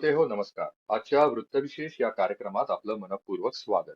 श्रोते हो नमस्कार. आजच्या वृत्तविशेष या कार्यक्रमात आपलं मनःपूर्वक स्वागत.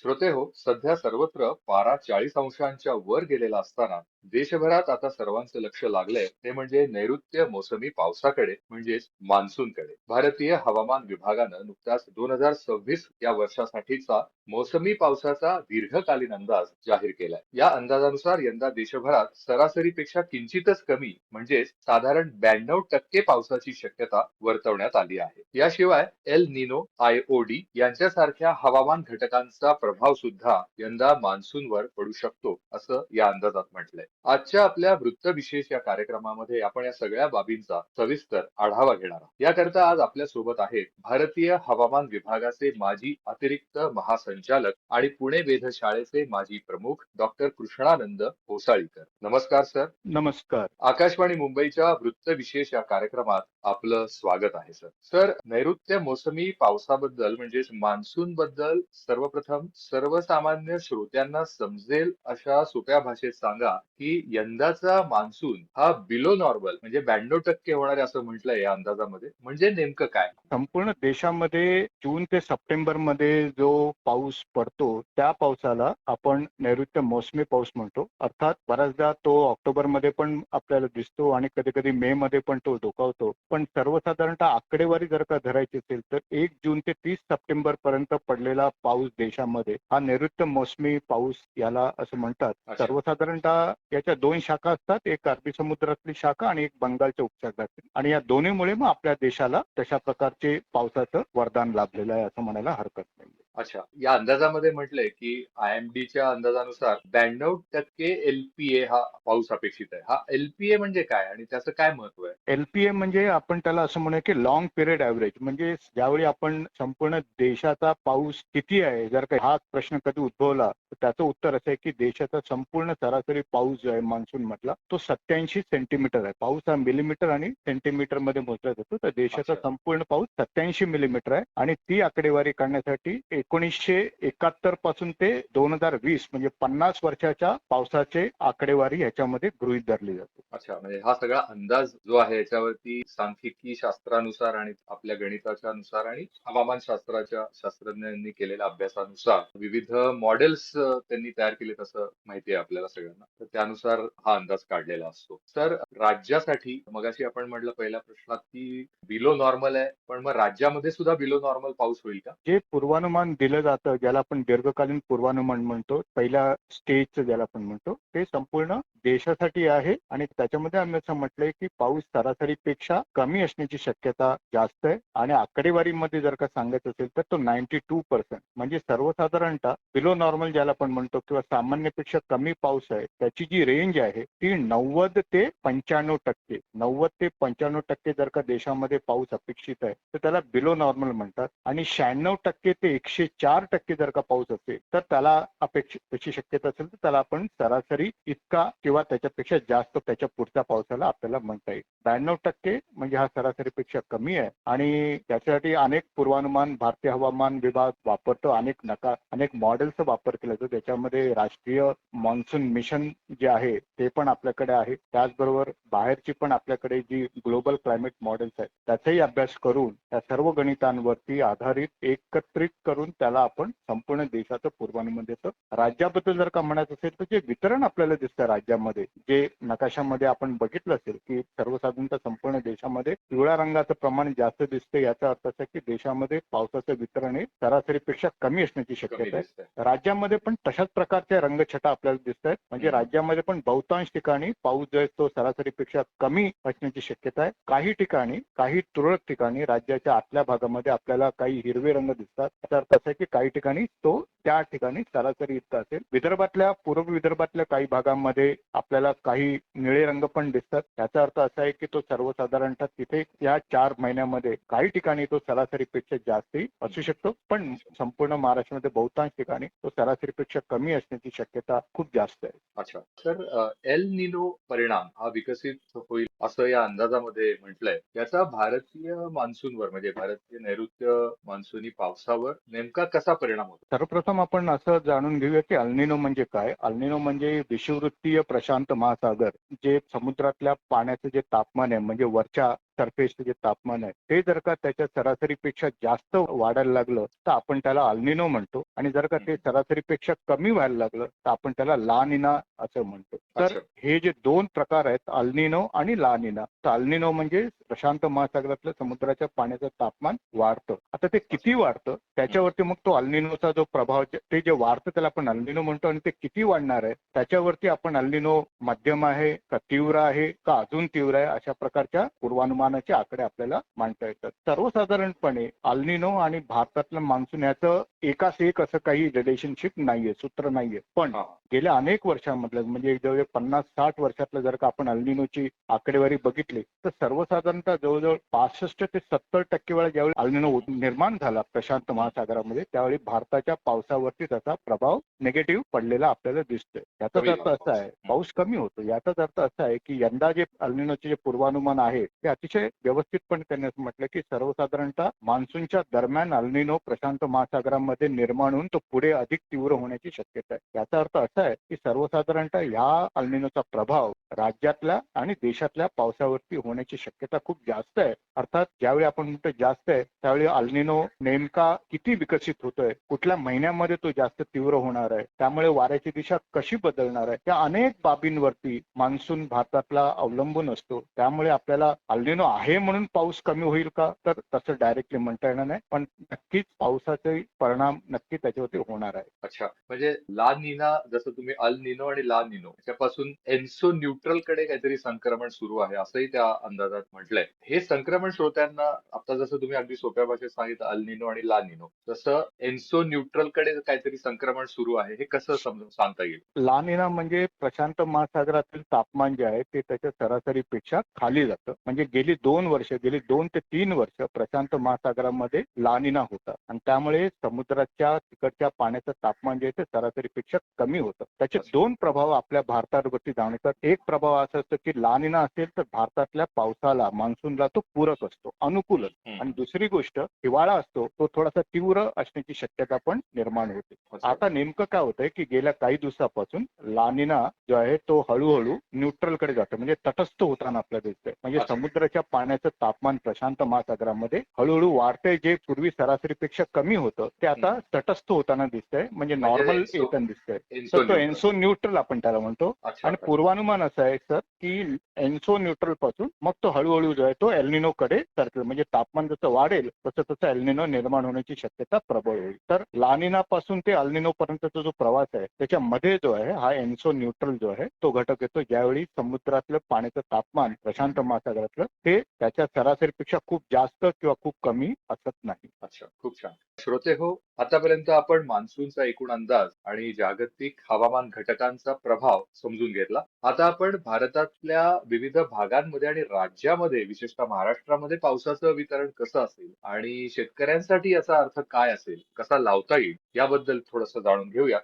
श्रोते हो, सध्या सर्वत्र पारा 40 अंशांच्या वर गेलेला असताना देशभरात आता सर्वांचं लक्ष लागलंय ते म्हणजे नैऋत्य मोसमी पावसाकडे म्हणजेच मान्सूनकडे. भारतीय हवामान विभागानं नुकताच 2026 या वर्षासाठीचा मोसमी पावसाचा दीर्घकालीन अंदाज जाहीर केलाय. या अंदाजानुसार यंदा देशभरात सरासरीपेक्षा किंचितच कमी म्हणजेच साधारण 92% पावसाची शक्यता वर्तवण्यात आली आहे. याशिवाय एल निनो, आयओडी यांच्यासारख्या हवामान घटकांचा प्रभाव सुद्धा यंदा मान्सूनवर पडू शकतो असं या अंदाजात म्हटलंय. आजच्या आपल्या वृत्तविशेष या कार्यक्रमामध्ये आपण या सगळ्या बाबींचा सविस्तर आढावा घेणार आहोत. याकरता आज आपल्या सोबत आहेत भारतीय हवामान विभागाचे माजी अतिरिक्त महासंचालक आणि पुणे वेधशाळेचे माजी प्रमुख डॉक्टर कृष्णानंद होसाळीकर. नमस्कार सर. नमस्कार. आकाशवाणी मुंबईच्या वृत्तविशेष या कार्यक्रमात आपलं स्वागत आहे सर. सर, नैऋत्य मोसमी पावसाबद्दल म्हणजेच मान्सून बद्दल सर्वप्रथम सर्वसामान्य श्रोत्यांना समजेल अशा सोप्या भाषेत सांगा की यंदाचा मान्सून हा बिलो नॉर्मल म्हणजे 92% होणार आहे असं म्हटलंय या अंदाजामध्ये, म्हणजे नेमकं काय? संपूर्ण देशामध्ये जून ते सप्टेंबर मध्ये जो पाऊस पडतो त्या पावसाला आपण नैऋत्य मोसमी पाऊस म्हणतो. अर्थात बऱ्याचदा तो ऑक्टोबर मध्ये पण आपल्याला दिसतो आणि कधी कधी मे मध्ये पण तो डोकावतो. पण सर्वसाधारणतः आकडेवारी जर का धरायची असेल तर 1 जून ते 30 सप्टेंबर पर्यंत पडलेला पाऊस देशामध्ये हा नैऋत्य मोसमी पाऊस याला असं म्हणतात. अच्छा. सर्वसाधारणतः याच्या 2 शाखा असतात, एक अरबी समुद्रातली शाखा आणि एक बंगालच्या उपसागरातील, आणि या दोन्हीमुळे मग आपल्या देशाला तशा प्रकारचे पावसाचं वरदान लाभलेलं आहे असं म्हणायला हरकत नाही. अच्छा, या अंदाजामध्ये म्हटलंय की IMDच्या अंदाजानुसार 92% LPA हा पाऊस अपेक्षित आहे. हा LPA म्हणजे काय आणि त्याचं काय महत्व आहे? एलपीए म्हणजे आपण त्याला असं म्हणूया की लॉंग पिरियड ऍव्हरेज, म्हणजे ज्यावेळी आपण संपूर्ण देशाचा पाऊस किती आहे जर का हा प्रश्न कधी उद्भवला तर त्याचं उत्तर असं आहे की देशाचा संपूर्ण सरासरी पाऊस जो आहे मान्सून मधला तो 87 सेंटीमीटर आहे. पाऊस हा मिलीमीटर आणि सेंटीमीटर मध्ये मोजला जातो, तर देशाचा अच्छा. संपूर्ण पाऊस 87 मिलीमीटर आहे. आणि ती आकडेवारी काढण्यासाठी 1971 पासून ते 2020 म्हणजे 50 वर्षाच्या पावसाचे आकडेवारी याच्यामध्ये गृहीत धरली जाते. अच्छा, म्हणजे हा सगळा अंदाज जो आहे याच्यावरती सांख्यिकी शास्त्रानुसार आणि आपल्या गणिताच्या नुसार आणि हवामान शास्त्राच्या शास्त्रज्ञांनी केलेल्या अभ्यासानुसार विविध मॉडेल्स त्यांनी तयार केलेत असं माहिती आहे आपल्याला सगळ्यांना. तर त्यानुसार हा अंदाज काढलेला असतो. तर राज्यासाठी मगाशी आपण म्हटलं पहिल्या प्रश्नात की बिलो नॉर्मल आहे, पण मग राज्यामध्ये सुद्धा बिलो नॉर्मल पाऊस होईल का? जे पूर्वानुमान दिलं जातं ज्याला आपण दीर्घकालीन पूर्वानुमान म्हणतो, पहिल्या स्टेजचं ज्याला आपण म्हणतो, ते संपूर्ण देशासाठी आहे आणि त्याच्यामध्ये आम्ही असं म्हटलंय की पाऊस सरासरीपेक्षा कमी असण्याची शक्यता जास्त आहे. आणि आकडेवारीमध्ये जर का सांगायचं असेल तर तो 92% म्हणजे सर्वसाधारणतः बिलो नॉर्मल ज्याला आपण म्हणतो किंवा सामान्यपेक्षा कमी पाऊस आहे त्याची जी रेंज आहे ती 90 ते 95%. 90 ते 95% जर का देशामध्ये पाऊस अपेक्षित आहे तर त्याला बिलो नॉर्मल म्हणतात. आणि 96% ते 104% जर का पाऊस असेल तर त्याला अपेक्षित त्याची शक्यता असेल तर त्याला आपण सरासरी इतका किंवा त्याच्यापेक्षा जास्त त्याच्या पुढच्या पावसाला आपल्याला म्हणता येईल. 92% म्हणजे हा सरासरीपेक्षा कमी आहे आणि त्याच्यासाठी अनेक पूर्वानुमान भारतीय हवामान विभाग वापरतो. अनेक मॉडेलचा वापर केला जातो. त्याच्यामध्ये राष्ट्रीय मान्सून मिशन जे आहे ते पण आपल्याकडे आहे. त्याचबरोबर बाहेरची पण आपल्याकडे जी ग्लोबल क्लायमेट मॉडेल्स आहेत त्याचाही अभ्यास करून त्या सर्व गणितांवरती आधारित एकत्रित करून त्याला आपण संपूर्ण देशाचं पूर्वानुमान देतो. राज्याबद्दल जर का म्हणायचं असेल तर जे वितरण आपल्याला दिसतं राज्यामध्ये, जे नकाशामध्ये आपण बघितलं असेल की सर्वसाधारणतः संपूर्ण देशामध्ये पिवळ्या रंगाचं प्रमाण जास्त दिसतं, याचा अर्थ असा की देशामध्ये पावसाचं वितरण हे सरासरीपेक्षा कमी असण्याची शक्यता आहे. राज्यामध्ये पण तशाच प्रकारच्या रंगछटा आपल्याला दिसत आहेत. म्हणजे राज्यामध्ये पण बहुतांश ठिकाणी पाऊस जो आहे तो सरासरीपेक्षा कमी असण्याची शक्यता आहे. काही ठिकाणी, काही तुरळक ठिकाणी राज्याच्या आतल्या भागामध्ये आपल्याला काही हिरवे रंग दिसतात. त्याचा अर्थ असा आहे की काही ठिकाणी तो त्या ठिकाणी सरासरी इतका असेल. विदर्भातल्या, पूर्व विदर्भातल्या काही भागांमध्ये आपल्याला काही निळे रंग पण दिसतात. त्याचा अर्थ असा आहे की तो सर्वसाधारणतः तिथे या 4 महिन्यामध्ये काही ठिकाणी तो सरासरीपेक्षा जास्तही असू शकतो, पण संपूर्ण महाराष्ट्रामध्ये बहुतांश ठिकाणी तो सरासरीपेक्षा कमी असण्याची शक्यता खूप जास्त आहे. अच्छा, तर एल निनो परिणाम हा विकसित होईल असं या अंदाजामध्ये म्हटलंय. याचा भारतीय मान्सूनवर म्हणजे भारतीय नैऋत्य मान्सूनी पावसावर नेमका नेमका कसा परिणाम होतो? सर्वप्रथम आपण असं जाणून घेऊया की अल्निनो म्हणजे काय. अल्निनो म्हणजे विषुववृत्तीय प्रशांत महासागर, जे समुद्रातल्या पाण्याचं जे तापमान आहे, म्हणजे वरच्या सरफेसचं जे तापमान आहे, ते जर का त्याच्या सरासरीपेक्षा जास्त वाढायला लागलं तर आपण त्याला अल्निनो म्हणतो, आणि जर का ते सरासरीपेक्षा कमी व्हायला लागलं तर आपण त्याला ला निना असं म्हणतो. तर अच्छा. हे जे दोन प्रकार आहेत, अल्निनो आणि ला निना. तर अल्निनो म्हणजे प्रशांत महासागरातलं समुद्राच्या पाण्याचं तापमान वाढतं. आता ते किती वाढतं त्याच्यावरती मग तो अल्निनोचा जो प्रभाव, ते जे वाढतं त्याला आपण अल्निनो म्हणतो, आणि ते किती वाढणार आहे त्याच्यावरती आपण अल्निनो मध्यम आहे का तीव्र आहे का अजून तीव्र आहे अशा प्रकारच्या पूर्वानुमानाचे आकडे आपल्याला मांडता येतात. सर्वसाधारणपणे अल्निनो आणि भारतातलं मान्सून याचं एकास एक असं काही रिलेशनशिप नाहीये, सूत्र नाहीये. पण हा. गेल्या अनेक वर्षांमधलं, म्हणजे जवळजवळ 50-60 वर्षातलं जर का आपण अल्निनोची आकडेवारी बघितली तर सर्वसाधारणतः जवळजवळ 65 ते 70% वेळा ज्यावेळी अल्निनो निर्माण झाला प्रशांत महासागरामध्ये, त्यावेळी भारताच्या पावसावरती त्याचा प्रभाव निगेटिव्ह पडलेला आपल्याला दिसतोय. याचाच कमी अर्थ झाला असा पाऊस. आहे, पाऊस कमी होतो. याचाच अर्थ असा आहे की यंदा जे अल्निनोचे जे पूर्वानुमान आहे ते अतिशय व्यवस्थितपणे त्यांनी असं म्हटलं की सर्वसाधारणतः मान्सूनच्या दरम्यान अल्निनो प्रशांत महासागरामध्ये निर्माण होऊन तो पुढे अधिक तीव्र होण्याची शक्यता आहे. याचा अर्थ असा आहे की सर्वसाधारणतः ह्या अल्निनोचा प्रभाव राज्यातल्या आणि देशातल्या पावसावरती होण्याची शक्यता खूप जास्त आहे. अर्थात ज्यावेळी आपण म्हणतो जास्त आहे त्यावेळी अल्निनो नेमका किती विकसित होतोय, कुठल्या महिन्यामध्ये तो जास्त तीव्र होणार आहे, त्यामुळे वाऱ्याची दिशा कशी बदलणार आहे, त्या अनेक बाबींवरती मान्सून भारतातला अवलंबून असतो. त्यामुळे आपल्याला अल्निनो आहे म्हणून पाऊस कमी होईल का, तर तसं डायरेक्टली म्हणता येणार नाही, पण नक्कीच पावसाचे परिणाम नक्की त्याच्यावरती होणार आहे. अच्छा, म्हणजे ला निना, जसं तुम्ही अल निनो आणि ला निनो त्याच्यापासून एन्सो न्यूट्रल कडे काहीतरी संक्रमण सुरू आहे असंही त्या अंदाजात म्हटलंय. हे संक्रमण श्रोत्यांना आता जसं तुम्ही अगदी सोप्या भाषेत सांगितलं अल निनो आणि ला निनो, तसं एन्सो न्यूट्रल कडे काहीतरी संक्रमण सुरू आहे, हे कसं समजून सांगता येईल? ला निना म्हणजे प्रशांत महासागरातील तापमान जे आहे ते त्याच्या सरासरीपेक्षा खाली जातं. म्हणजे गेली 2 ते 3 वर्ष प्रशांत महासागरामध्ये ला निना होता, आणि त्यामुळे समुद्राच्या तिकडच्या पाण्याचं तापमान जे आहे ते सरासरीपेक्षा कमी होतं. त्याचे दोन प्रभाव आपल्या भारतावरती जाणवतात. एक प्रभाव असा असतो की ला निना असेल तर भारतातल्या पावसाला, मान्सूनला तो पूरक असतो, अनुकूल असतो. आणि दुसरी गोष्ट, हिवाळा असतो तो थोडासा तीव्र असण्याची शक्यता पण निर्माण होते. आता नेमकं काय होतंय की गेल्या काही दिवसापासून ला निना जो आहे तो हळूहळू न्यूट्रल कडे जातो, म्हणजे तटस्थ होताना आपल्याला दिसतंय. म्हणजे समुद्राच्या पाण्याचं तापमान प्रशांत महासागरामध्ये हळूहळू वाढतंय. जे पूर्वी सरासरीपेक्षा कमी होतं ते आता तटस्थ होताना दिसतंय, म्हणजे नॉर्मल येताना दिसतंय. तर तो एन्सो न्यूट्रल आपण त्याला म्हणतो. आणि पूर्वानुमान असं आहे सर की एन्सो न्यूट्रल पासून मग तो हळूहळू जो आहे तो एल्निनो कडे सरकेल. म्हणजे तापमान जसं वाढेल तसं तसं एल्निनो निर्माण होण्याची शक्यता प्रबळ होईल. तर ला निना पासून ते अल्निनो पर्यंतचा जो प्रवास आहे त्याच्यामध्ये जो आहे हा एन्सो न्यूट्रल जो आहे तो घटक येतो, ज्यावेळी समुद्रातलं पाण्याचं तापमान प्रशांत महासागरातलं ते त्याच्या सरासरीपेक्षा खूप जास्त किंवा खूप कमी असत नाही. अच्छा, खूप छान. श्रोते हो, आतापर्यंत आपण मान्सूनचा एकूण अंदाज आणि जागतिक हवामान घटकांचा प्रभाव समजून घेतला. आता आपण भारतातल्या विविध भागांमध्ये आणि राज्यामध्ये, विशेषतः महाराष्ट्रामध्ये पावसाचं वितरण कसं असेल आणि शेतकऱ्यांसाठी याचा अर्थ काय असेल, कसा लावता येईल याबद्दल थोडंसं जाणून घेऊया.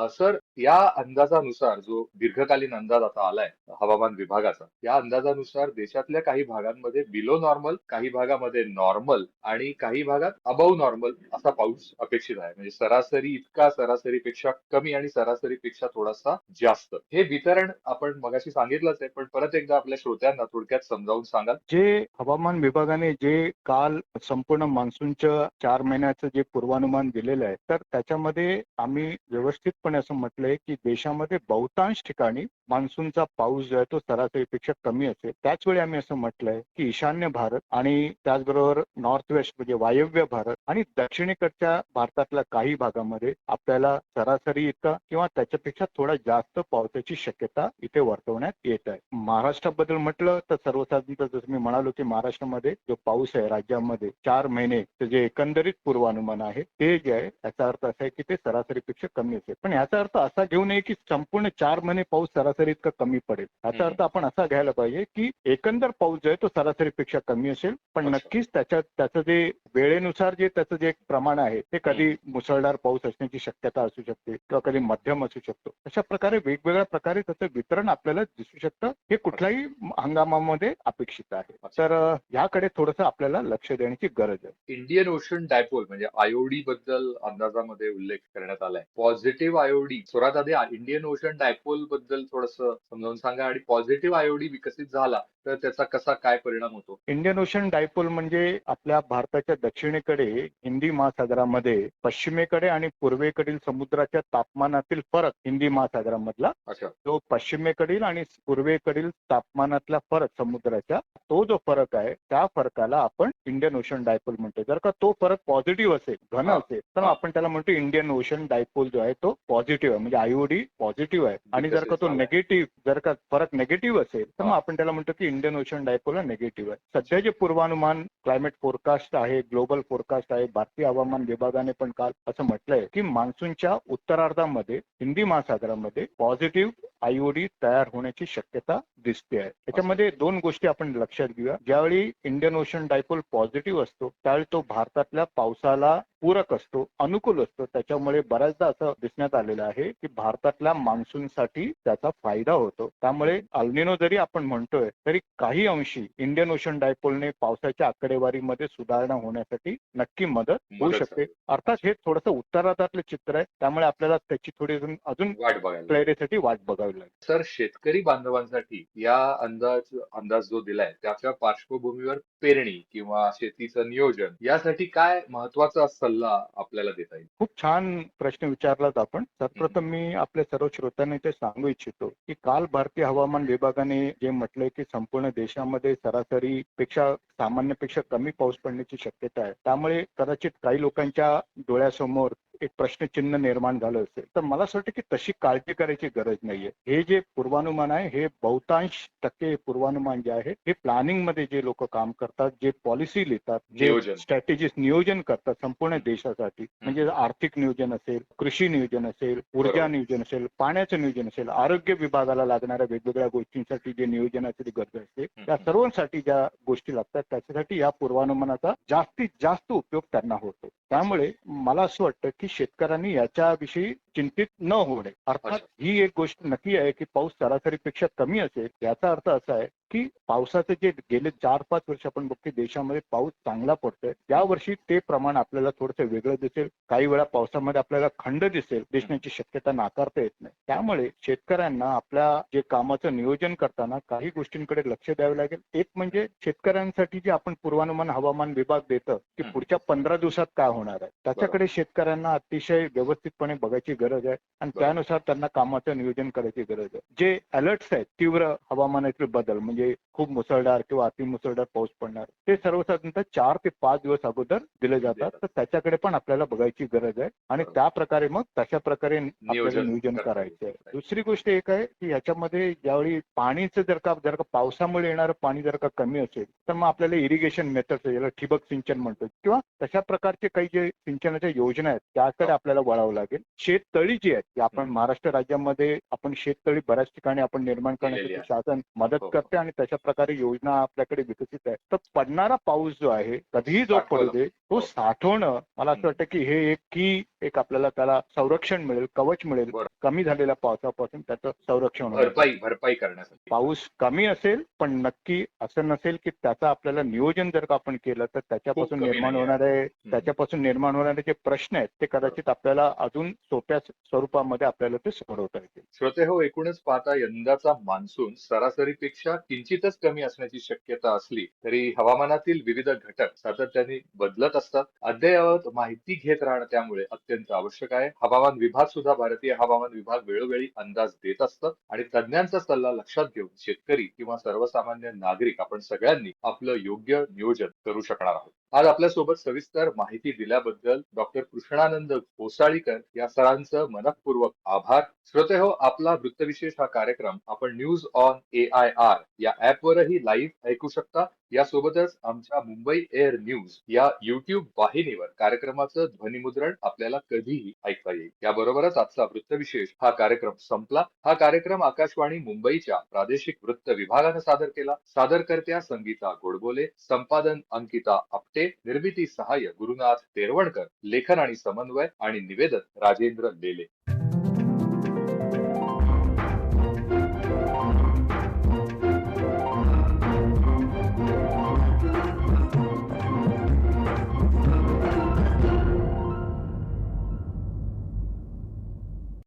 सर, या अंदाजानुसार, जो दीर्घकालीन अंदाज आता आलाय हवामान विभागाचा, या अंदाजानुसार देशातल्या काही भागांमध्ये बिलो नॉर्मल, काही भागामध्ये नॉर्मल आणि काही भागात अबव नॉर्मल असा पाऊस अपेक्षित आहे. म्हणजे सरासरी इतका, सरासरीपेक्षा कमी आणि सरासरीपेक्षा थोडासा जास्त. हे वितरण आपण मगाशी सांगितलंच आहे, पण परत एकदा आपल्या श्रोत्यांना थोडक्यात समजावून सांगाल? जे हवामान विभागाने जे काल संपूर्ण मान्सूनच्या 4 महिन्याचं जे पूर्वानुमान दिलेलं आहे, तर त्याच्यामध्ये आम्ही व्यवस्थितपणे असं म्हटलंय की देशामध्ये बहुतांश ठिकाणी मान्सूनचा पाऊस जो आहे तो सरासरीपेक्षा कमी असेल. त्याचवेळी आम्ही असं म्हटलंय की ईशान्य भारत आणि त्याचबरोबर नॉर्थ वेस्ट म्हणजे वायव्य भारत आणि दक्षिणेकडच्या भारतातल्या काही भागामध्ये आपल्याला सरासरी इतका किंवा त्याच्यापेक्षा थोडा जास्त पावसाची शक्यता इथे वर्तवण्यात येत आहे. महाराष्ट्राबद्दल म्हटलं तर सर्वसाधारणतः जसं मी म्हणालो की महाराष्ट्रामध्ये जो पाऊस आहे राज्यामध्ये 4 महिने जे एकंदरीत पूर्वानुमान आहे ते जे आहे याचा अर्थ असा आहे की ते सरासरीपेक्षा कमी असेल. पण याचा अर्थ असा घेऊ नये की संपूर्ण 4 महिने पाऊस सरासरी सरासरी इतका कमी पडेल. याचा अर्थ आपण असा घ्यायला पाहिजे की एकंदर पाऊस जो आहे तो सरासरीपेक्षा कमी असेल, पण अच्छा. नक्कीच त्याचं जे वेळेनुसार जे त्याचं जे एक प्रमाण आहे ते कधी मुसळधार पाऊस असण्याची शक्यता असू शकते किंवा कधी मध्यम असू शकतो. अशा प्रकारे वेगवेगळ्या प्रकारे त्याचं वितरण आपल्याला दिसू शकतं. हे कुठल्याही हंगामामध्ये अपेक्षित आहे. अच्छा. तर याकडे थोडंसं आपल्याला लक्ष देण्याची गरज आहे. इंडियन ओशन डायपोल म्हणजे आयओडी बद्दल अंदाजामध्ये उल्लेख करण्यात आलाय. पॉझिटिव्ह आयओडी सर्वात आधी इंडियन ओशन डायपोल बद्दल थोडंसं समजावून सांगा आणि पॉझिटिव्ह आयओडी विकसित झाला तर त्याचा कसा काय परिणाम होतो? इंडियन ओशन डायपोल म्हणजे आपल्या भारताच्या दक्षिणेकडे हिंदी महासागरामध्ये पश्चिमेकडे आणि पूर्वेकडील समुद्राच्या तापमानातील फरक हिंदी महासागरामधला अच्छा. जो पश्चिमेकडील आणि पूर्वेकडील तापमानातला फरक समुद्राच्या तो जो फरक आहे त्या फरकाला आपण इंडियन ओशन डायपोल म्हणतो. जर का तो फरक पॉझिटिव्ह असेल, घन असेल, तर आपण त्याला म्हणतो इंडियन ओशन डायपोल जो आहे तो पॉझिटिव्ह आहे, म्हणजे आयओडी पॉझिटिव्ह आहे. आणि जर का तो निगेटिव्ह, जर का फरक निगेटिव्ह असेल तर मग आपण त्याला म्हणतो की इंडियन ओशन डायपोल हा निगेटिव्ह आहे. सध्या जे पूर्वानुमान क्लायमेट फोरकास्ट आहे, ग्लोबल फोरकास्ट आहे, भारतीय हवामान विभागाने पण काल असं म्हटलंय की मान्सूनच्या उत्तरार्धामध्ये हिंदी महासागरामध्ये पॉझिटिव्ह आयओडी तयार होण्याची शक्यता दिसते आहे. त्याच्यामध्ये दोन गोष्टी आपण लक्षात घेऊया. ज्यावेळी इंडियन ओशन डायपोल पॉझिटिव्ह असतो त्यावेळी तो भारतातल्या पावसाला पूरक असतो, अनुकूल असतो. त्याच्यामुळे बऱ्याचदा असं दिसण्यात आलेलं आहे की भारतातल्या मान्सूनसाठी त्याचा फायदा होतो. त्यामुळे अल्निनो जरी आपण म्हणतोय तरी काही अंशी इंडियन ओशन डायपोलने पावसाच्या आकडेवारीमध्ये सुधारणा होण्यासाठी नक्की मदत होऊ शकते. अर्थात हे थोडंसं उत्तरार्धातलं चित्र आहे, त्यामुळे आपल्याला त्याची थोडी अजून वाट बघायला क्लॅरिटीसाठी वाट बघावी लागेल. सर, शेतकरी बांधवांसाठी या अंदाज जो दिलाय त्याच्या पार्श्वभूमीवर पेरणी किंवा शेतीचं नियोजन यासाठी काय महत्वाचा सल्ला आपल्याला देता येईल? खूप छान प्रश्न विचारलात आपण. सर्वप्रथम मी आपल्या सर्व श्रोत्यांना ते सांगू इच्छितो की काल भारतीय हवामान विभागाने जे म्हटलंय की संपूर्ण देशामध्ये सरासरीपेक्षा सामान्यपेक्षा कमी पाऊस पडण्याची शक्यता आहे. त्यामुळे कदाचित काही लोकांच्या डोळ्यासमोर एक प्रश्नचिन्ह निर्माण झालं असेल, तर मला असं वाटतं की तशी काळजी करायची गरज नाहीये. हे जे पूर्वानुमान आहे हे बहुतांश टक्के पूर्वानुमान जे आहे हे प्लॅनिंग मध्ये जे लोक काम करतात, जे पॉलिसी लिहितात, जे स्ट्रॅटेजीज नियोजन करतात संपूर्ण देशासाठी, म्हणजे आर्थिक नियोजन असेल, कृषी नियोजन असेल, ऊर्जा नियोजन असेल, पाण्याचं नियोजन असेल, आरोग्य विभागाला लागणाऱ्या वेगवेगळ्या गोष्टींसाठी जे नियोजनाची गरज असते, त्या सर्वांसाठी ज्या गोष्टी लागतात त्याच्यासाठी या पूर्वानुमानाचा जास्तीत जास्त उपयोग त्यांना होतो. त्यामुळे मला असं वाटतं की शेतकऱ्यांनी याच्याविषयी चिंतित न होणे. अर्थात ही एक गोष्ट नक्की आहे की पाऊस सरासरीपेक्षा कमी असेल, याचा अर्थ असा आहे की पावसाचे जे गेले 4-5 वर्ष आपण बघतो देशामध्ये पाऊस चांगला पडतोय. या वर्षी ते प्रमाण आपल्याला थोडंसं वेगळं दिसेल. काही वेळा पावसामध्ये आपल्याला खंड दिसण्याची शक्यता नाकारता येत नाही. त्यामुळे शेतकऱ्यांना आपल्या जे कामाचं नियोजन करताना काही गोष्टींकडे लक्ष द्यावे लागेल. एक म्हणजे शेतकऱ्यांसाठी जे आपण पूर्वानुमान हवामान विभाग देतं की पुढच्या 15 दिवसात काय होणार आहे, त्याच्याकडे शेतकऱ्यांना अतिशय व्यवस्थितपणे बघायची गरज आहे आणि त्यानुसार त्यांना कामाचं नियोजन करायची गरज आहे. जे अलर्ट्स आहेत तीव्र हवामानातील बदल म्हणजे खूप मुसळधार किंवा अतिमुसळधार पाऊस पडणार, ते सर्वसाधारणतः 4 ते 5 दिवस अगोदर दिले जातात. तर त्याच्याकडे पण आपल्याला बघायची गरज आहे आणि त्या प्रकारे मग तशा प्रकारे आपल्याला नियोजन करायचं आहे. दुसरी गोष्ट एक आहे की याच्यामध्ये ज्यावेळी पाणीचं जर का पावसामुळे येणारं पाणी जर का कमी असेल तर मग आपल्याला इरिगेशन मेथड्स, याला ठिबक सिंचन म्हणतो, किंवा तशा प्रकारचे काही जे सिंचनाच्या योजना आहेत त्याकडे आपल्याला वळावं लागेल. शेततळी जी आहेत, आपण महाराष्ट्र राज्यामध्ये आपण शेततळी बऱ्याच ठिकाणी आपण निर्माण करण्यासाठी शासन मदत करते आणि तशा प्रकारे योजना आपल्याकडे विकसित आहे. तर पडणारा पाऊस जो आहे कधीही जो पडू दे तो साठवणं, मला असं वाटतं की हे एक आपल्याला त्याला संरक्षण मिळेल, कवच मिळेल. कमी झालेल्या पावसापासून त्याचं संरक्षण भरपाई करण्यासाठी. पाऊस कमी असेल पण नक्की असं नसेल की त्याचा आपल्याला नियोजन जर का आपण केलं तर त्याच्यापासून निर्माण होणारे जे प्रश्न आहेत ते कदाचित आपल्याला अजून सोप्या स्वरूपामध्ये आपल्याला ते सोडवता येतील. श्रोते हो, एकूणच पाहता यंदाचा मान्सून सरासरीपेक्षा किंचितच कमी असण्याची शक्यता असली तरी हवामानातील विविध घटक सातत्याने बदलत असतात. अद्ययावत माहिती घेत राहणं त्यामुळे अत्यंत आवश्यक आहे. हवामान विभाग सुद्धा, भारतीय हवामान विभाग वेळोवेळी अंदाज देत असतात आणि तज्ञांचा सल्ला लक्षात घेऊन शेतकरी किंवा सर्वसामान्य नागरिक आपण सगळ्यांनी आपलं योग्य नियोजन करू शकणार आहोत. आज आपल्यासोबत सविस्तर माहिती दिल्याबद्दल डॉक्टर कृष्णानंद घोसाळीकर या सरांचं मनःपूर्वक आभार. श्रोतेहो, आपला वृत्तविशेष हा कार्यक्रम आपण न्यूज ऑन AIR या ऍपवरही लाईव्ह ऐकू शकता. यासोबतच आमच्या मुंबई एअर न्यूज या युट्यूब वाहिनीवर कार्यक्रमाचं ध्वनिमुद्रण आपल्याला कधीही ऐकता येईल. याबरोबरच आजचा वृत्तविशेष हा कार्यक्रम संपला. हा कार्यक्रम आकाशवाणी मुंबईच्या प्रादेशिक वृत्त विभागानं सादर केला. सादरकर्त्या संगीता गोडबोले, संपादन अंकिता आपटे, निर्मिती सहाय्य गुरुनाथ तेरवणकर, लेखन आणि समन्वय आणि निवेदन राजेंद्र लेले.